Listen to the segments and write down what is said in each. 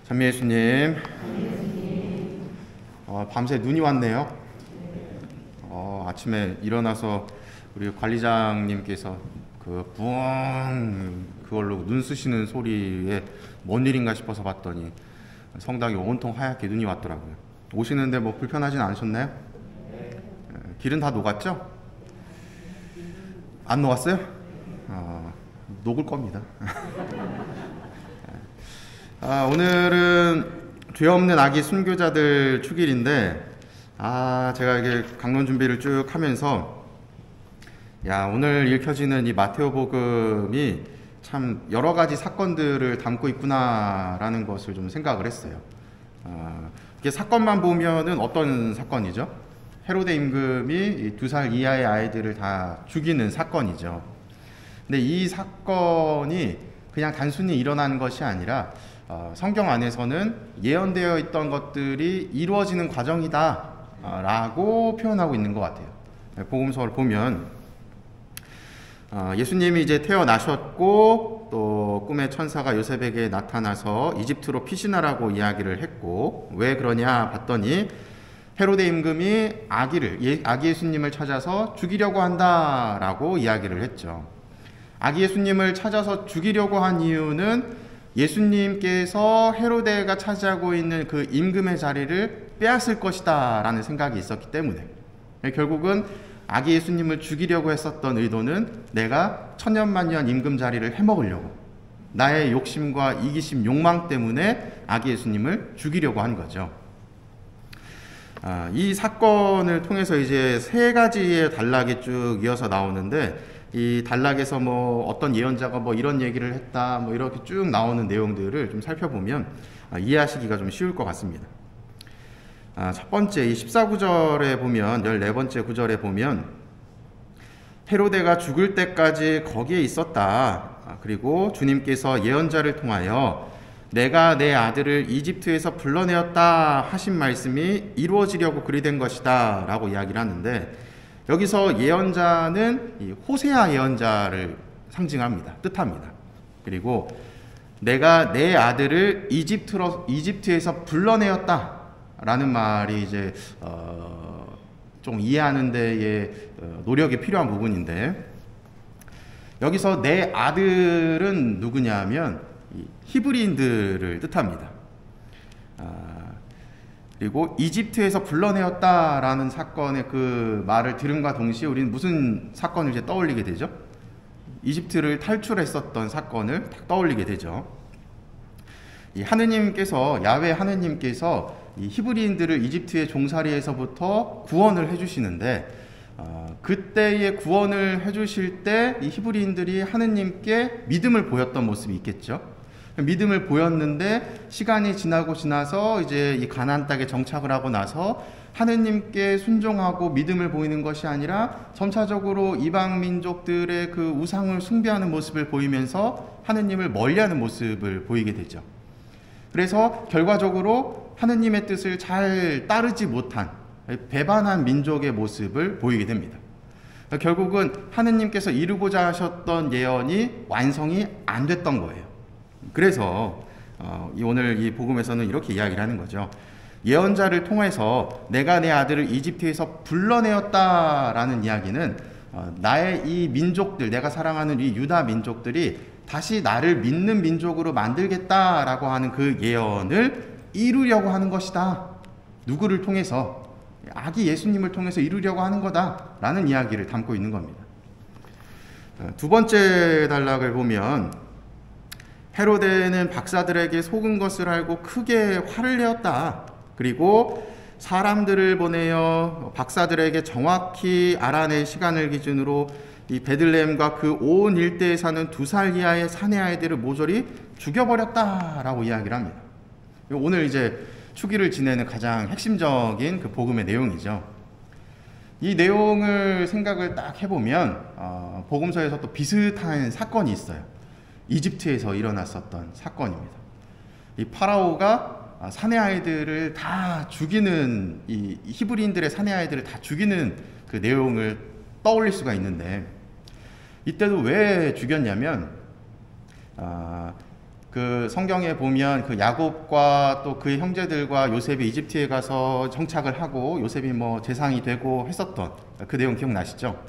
찬미 예수님, 밤새 눈이 왔네요. 아침에 일어나서 우리 관리장님께서 그걸로 눈 쑤시는 소리에 뭔 일인가 싶어서 봤더니 성당이 온통 하얗게 눈이 왔더라고요. 오시는데 뭐 불편하진 않으셨나요? 길은 다 녹았죠? 안 녹았어요? 녹을 겁니다. 오늘은 죄 없는 아기 순교자들 축일인데, 제가 이게 강론 준비를 쭉 하면서, 오늘 읽혀지는 이 마테오 복음이 참 여러 가지 사건들을 담고 있구나라는 것을 좀 생각을 했어요. 이게 사건만 보면은 어떤 사건이죠? 헤로데 임금이 2살 이하의 아이들을 다 죽이는 사건이죠. 근데 이 사건이 그냥 단순히 일어나는 것이 아니라 성경 안에서는 예언되어 있던 것들이 이루어지는 과정이다 라고 표현하고 있는 것 같아요. 복음서를 보면 예수님이 이제 태어나셨고 또 꿈의 천사가 요셉에게 나타나서 이집트로 피신하라고 이야기를 했고, 왜 그러냐 봤더니 헤로데 임금이 아기 예수님을 찾아서 죽이려고 한다라고 이야기를 했죠. 아기 예수님을 찾아서 죽이려고 한 이유는 예수님께서 헤로데가 차지하고 있는 그 임금의 자리를 빼앗을 것이다 라는 생각이 있었기 때문에, 결국은 아기 예수님을 죽이려고 했었던 의도는 내가 천년만년 임금 자리를 해먹으려고, 나의 욕심과 이기심, 욕망 때문에 아기 예수님을 죽이려고 한 거죠. 이 사건을 통해서 이제 세 가지의 단락이 쭉 이어서 나오는데, 이 단락에서 뭐 어떤 예언자가 뭐 이런 얘기를 했다, 뭐 이렇게 쭉 나오는 내용들을 좀 살펴보면 이해하시기가 좀 쉬울 것 같습니다. 첫 번째, 이 14구절에 보면, 14번째 구절에 보면, 헤로데가 죽을 때까지 거기에 있었다. 그리고 주님께서 예언자를 통하여 내가 내 아들을 이집트에서 불러내었다 하신 말씀이 이루어지려고 그리 된 것이다 라고 이야기를 하는데, 여기서 예언자는 이 호세아 예언자를 상징합니다. 뜻합니다. 그리고 내가 내 아들을 이집트에서 불러내었다 라는 말이 이제 좀 이해하는 데에 노력이 필요한 부분인데, 여기서 내 아들은 누구냐면 히브리인들을 뜻합니다. 그리고 이집트에서 불러내었다라는 사건의 그 말을 들음과 동시에 우리는 무슨 사건을 이제 떠올리게 되죠? 이집트를 탈출했었던 사건을 딱 떠올리게 되죠. 이 하느님께서, 야훼 하느님께서 이 히브리인들을 이집트의 종살이에서부터 구원을 해주시는데, 그때의 구원을 해주실 때 이 히브리인들이 하느님께 믿음을 보였던 모습이 있겠죠. 믿음을 보였는데 시간이 지나서 이제 이 가나안 땅에 정착을 하고 나서 하느님께 순종하고 믿음을 보이는 것이 아니라 점차적으로 이방 민족들의 그 우상을 숭배하는 모습을 보이면서 하느님을 멀리하는 모습을 보이게 되죠. 그래서 결과적으로 하느님의 뜻을 잘 따르지 못한 배반한 민족의 모습을 보이게 됩니다. 결국은 하느님께서 이루고자 하셨던 예언이 완성이 안 됐던 거예요. 그래서 오늘 이 복음에서는 이렇게 이야기를 하는 거죠. 예언자를 통해서 내가 내 아들을 이집트에서 불러내었다라는 이야기는 나의 이 민족들, 내가 사랑하는 이 유다 민족들이 다시 나를 믿는 민족으로 만들겠다라고 하는 그 예언을 이루려고 하는 것이다. 누구를 통해서? 아기 예수님을 통해서 이루려고 하는 거다라는 이야기를 담고 있는 겁니다. 두 번째 단락을 보면, 헤로데는 박사들에게 속은 것을 알고 크게 화를 내었다. 그리고 사람들을 보내어 박사들에게 정확히 알아낼 시간을 기준으로 이 베들레헴과 그 온 일대에 사는 2살 이하의 사내 아이들을 모조리 죽여버렸다라고 이야기를 합니다. 오늘 이제 축일을 지내는 가장 핵심적인 그 복음의 내용이죠. 이 내용을 생각을 딱 해보면 복음서에서 또 비슷한 사건이 있어요. 이집트에서 일어났었던 사건입니다. 이 파라오가 사내 아이들을 다 죽이는, 이 히브리인들의 사내 아이들을 다 죽이는 그 내용을 떠올릴 수가 있는데, 이때도 왜 죽였냐면 그 성경에 보면 그 야곱과 또 그의 형제들과 요셉이 이집트에 가서 정착을 하고 요셉이 뭐 재상이 되고 했었던 그 내용 기억나시죠?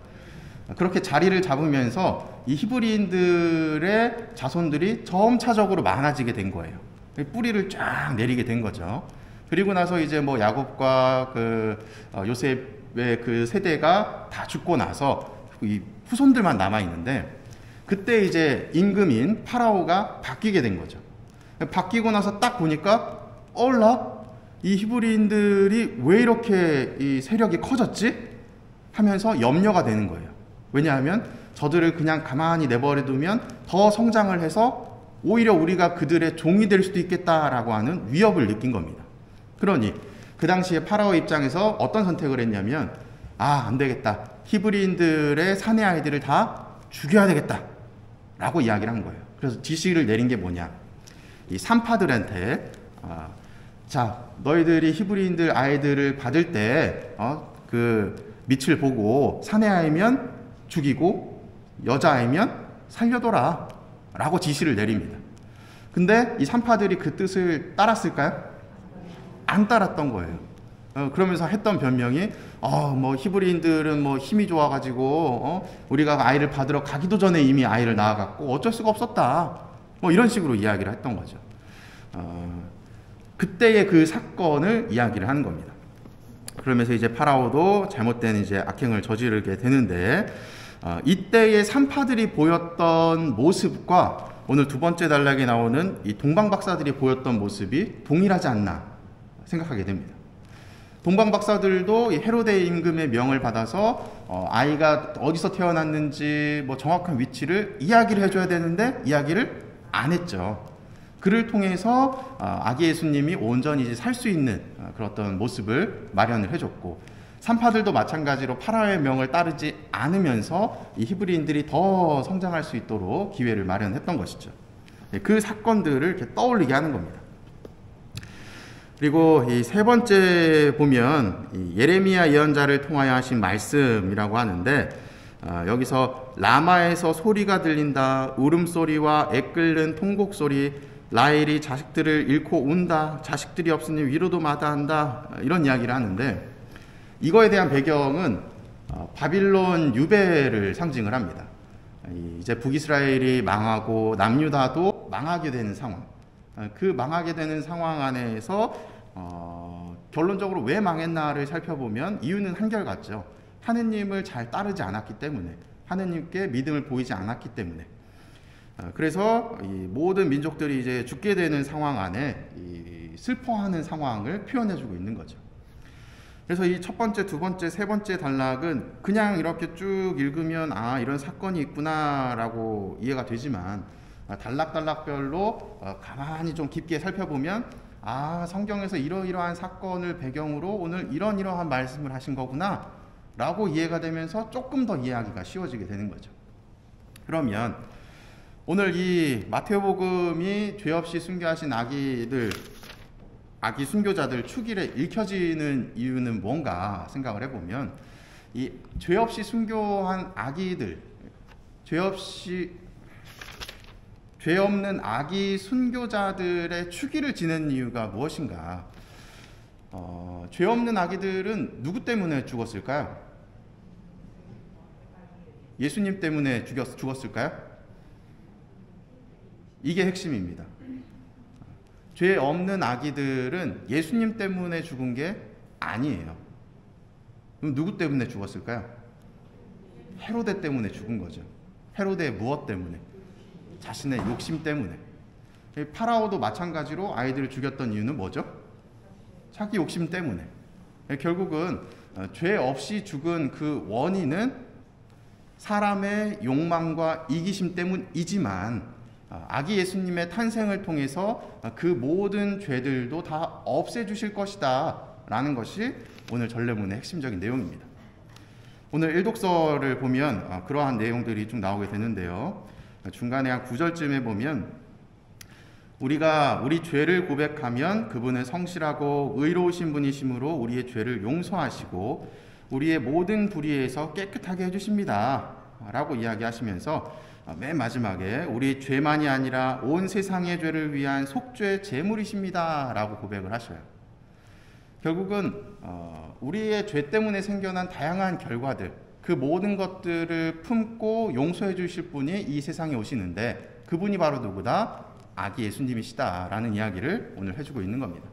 그렇게 자리를 잡으면서 이 히브리인들의 자손들이 점차적으로 많아지게 된 거예요. 뿌리를 쫙 내리게 된 거죠. 그리고 나서 이제 뭐 야곱과 그 요셉의 그 세대가 다 죽고 나서 이 후손들만 남아 있는데, 그때 이제 임금인 파라오가 바뀌게 된 거죠. 바뀌고 나서 딱 보니까 이 히브리인들이 왜 이렇게 이 세력이 커졌지? 하면서 염려가 되는 거예요. 왜냐하면 저들을 그냥 가만히 내버려두면 더 성장을 해서 오히려 우리가 그들의 종이 될 수도 있겠다라고 하는 위협을 느낀 겁니다. 그러니 그 당시에 파라오 입장에서 어떤 선택을 했냐면, 안 되겠다, 히브리인들의 사내 아이들을 다 죽여야 되겠다 라고 이야기를 한 거예요. 그래서 지시를 내린 게 뭐냐, 이 산파들한테 자, 너희들이 히브리인들 아이들을 받을 때 그 밑을 보고 사내 아이면 죽이고 여자아이면 살려둬라 라고 지시를 내립니다. 근데 이 산파들이 그 뜻을 따랐을까요? 안 따랐던 거예요. 그러면서 했던 변명이 뭐 히브리인들은 뭐 힘이 좋아가지고 우리가 아이를 받으러 가기도 전에 이미 아이를 낳아갖고 어쩔 수가 없었다, 뭐 이런 식으로 이야기를 했던 거죠. 그때의 그 사건을 이야기를 하는 겁니다. 그러면서 이제 파라오도 잘못된 이제 악행을 저지르게 되는데, 이때의 산파들이 보였던 모습과 오늘 두 번째 단락에 나오는 이 동방박사들이 보였던 모습이 동일하지 않나 생각하게 됩니다. 동방박사들도 헤로데 임금의 명을 받아서 아이가 어디서 태어났는지 뭐 정확한 위치를 이야기를 해줘야 되는데 이야기를 안 했죠. 그를 통해서 아기 예수님이 온전히 살 수 있는 그런 어떤 모습을 마련을 해줬고, 산파들도 마찬가지로 파라오의 명을 따르지 않으면서 이 히브리인들이 더 성장할 수 있도록 기회를 마련했던 것이죠. 그 사건들을 이렇게 떠올리게 하는 겁니다. 그리고 이 세 번째 보면 이 예레미야 예언자를 통하여 하신 말씀이라고 하는데, 여기서 라마에서 소리가 들린다, 울음소리와 애끓는 통곡소리, 라헬이 자식들을 잃고 운다, 자식들이 없으니 위로도 마다한다, 이런 이야기를 하는데, 이거에 대한 배경은 바빌론 유배를 상징을 합니다. 이제 북이스라엘이 망하고 남유다도 망하게 되는 상황, 그 망하게 되는 상황 안에서 결론적으로 왜 망했나를 살펴보면 이유는 한결같죠. 하느님을 잘 따르지 않았기 때문에, 하느님께 믿음을 보이지 않았기 때문에. 그래서 이 모든 민족들이 이제 죽게 되는 상황 안에 이 슬퍼하는 상황을 표현해주고 있는 거죠. 그래서 이 첫 번째, 두 번째, 세 번째 단락은 그냥 이렇게 쭉 읽으면 이런 사건이 있구나라고 이해가 되지만, 단락별로 가만히 좀 깊게 살펴보면 성경에서 이러이러한 사건을 배경으로 오늘 이러한 말씀을 하신 거구나 라고 이해가 되면서 조금 더 이해하기가 쉬워지게 되는 거죠. 그러면 오늘 이 마태복음이 죄 없이 순교하신 아기 순교자들 축일에 읽혀지는 이유는 뭔가 생각을 해보면, 이 죄 없이 순교한 아기들, 죄 없는 아기 순교자들의 축일을 지낸 이유가 무엇인가? 죄 없는 아기들은 누구 때문에 죽었을까요? 예수님 때문에 죽었을까요? 이게 핵심입니다. 죄 없는 아기들은 예수님 때문에 죽은 게 아니에요. 그럼 누구 때문에 죽었을까요? 헤로데 때문에 죽은 거죠. 헤로데의 무엇 때문에? 자신의 욕심 때문에. 파라오도 마찬가지로 아이들을 죽였던 이유는 뭐죠? 자기 욕심 때문에. 결국은 죄 없이 죽은 그 원인은 사람의 욕망과 이기심 때문이지만, 아기 예수님의 탄생을 통해서 그 모든 죄들도 다 없애주실 것이다 라는 것이 오늘 전례문의 핵심적인 내용입니다. 오늘 일독서를 보면 그러한 내용들이 좀 나오게 되는데요. 중간에 한 9절쯤에 보면, 우리가 우리 죄를 고백하면 그분은 성실하고 의로우신 분이시므로 우리의 죄를 용서하시고 우리의 모든 불의에서 깨끗하게 해주십니다 라고 이야기하시면서 맨 마지막에 우리 죄만이 아니라 온 세상의 죄를 위한 속죄 제물이십니다 라고 고백을 하셔요. 결국은 우리의 죄 때문에 생겨난 다양한 결과들, 그 모든 것들을 품고 용서해 주실 분이 이 세상에 오시는데, 그분이 바로 누구다? 아기 예수님이시다라는 이야기를 오늘 해주고 있는 겁니다.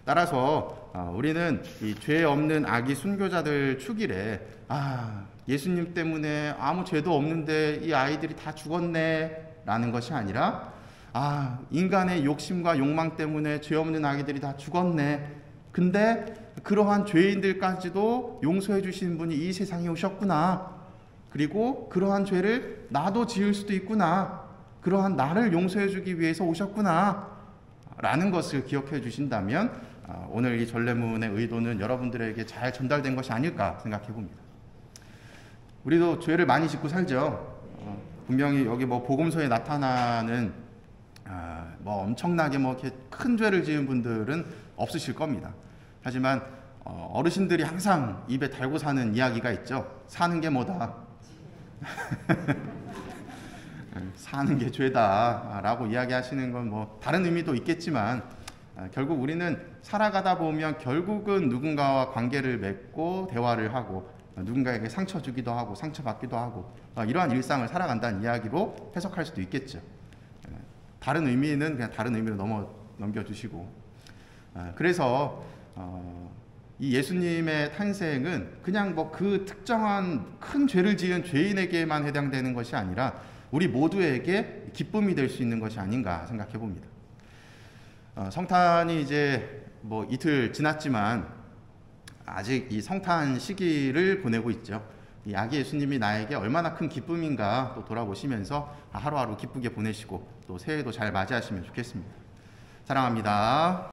따라서 우리는 이 죄 없는 아기 순교자들 축일에 예수님 때문에 아무 죄도 없는데 이 아이들이 다 죽었네 라는 것이 아니라, 인간의 욕심과 욕망 때문에 죄 없는 아기들이 다 죽었네, 근데 그러한 죄인들까지도 용서해 주시는 분이 이 세상에 오셨구나, 그리고 그러한 죄를 나도 지을 수도 있구나, 그러한 나를 용서해 주기 위해서 오셨구나 라는 것을 기억해 주신다면 오늘 이 전례문의 의도는 여러분들에게 잘 전달된 것이 아닐까 생각해 봅니다. 우리도 죄를 많이 짓고 살죠. 분명히 여기 복음서에 나타나는 엄청나게 이렇게 큰 죄를 지은 분들은 없으실 겁니다. 하지만 어르신들이 항상 입에 달고 사는 이야기가 있죠. 사는 게 뭐다? 사는 게 죄다 라고 이야기하시는 건 다른 의미도 있겠지만, 결국 우리는 살아가다 보면 결국은 누군가와 관계를 맺고 대화를 하고 누군가에게 상처 주기도 하고 상처받기도 하고 이러한 일상을 살아간다는 이야기로 해석할 수도 있겠죠. 다른 의미는 그냥 다른 의미로 넘겨주시고, 그래서 이 예수님의 탄생은 그냥 그 특정한 큰 죄를 지은 죄인에게만 해당되는 것이 아니라 우리 모두에게 기쁨이 될 수 있는 것이 아닌가 생각해 봅니다. 성탄이 이제 이틀 지났지만 아직 이 성탄 시기를 보내고 있죠. 이 아기 예수님이 나에게 얼마나 큰 기쁨인가 또 돌아보시면서 하루하루 기쁘게 보내시고 또 새해도 잘 맞이하시면 좋겠습니다. 사랑합니다.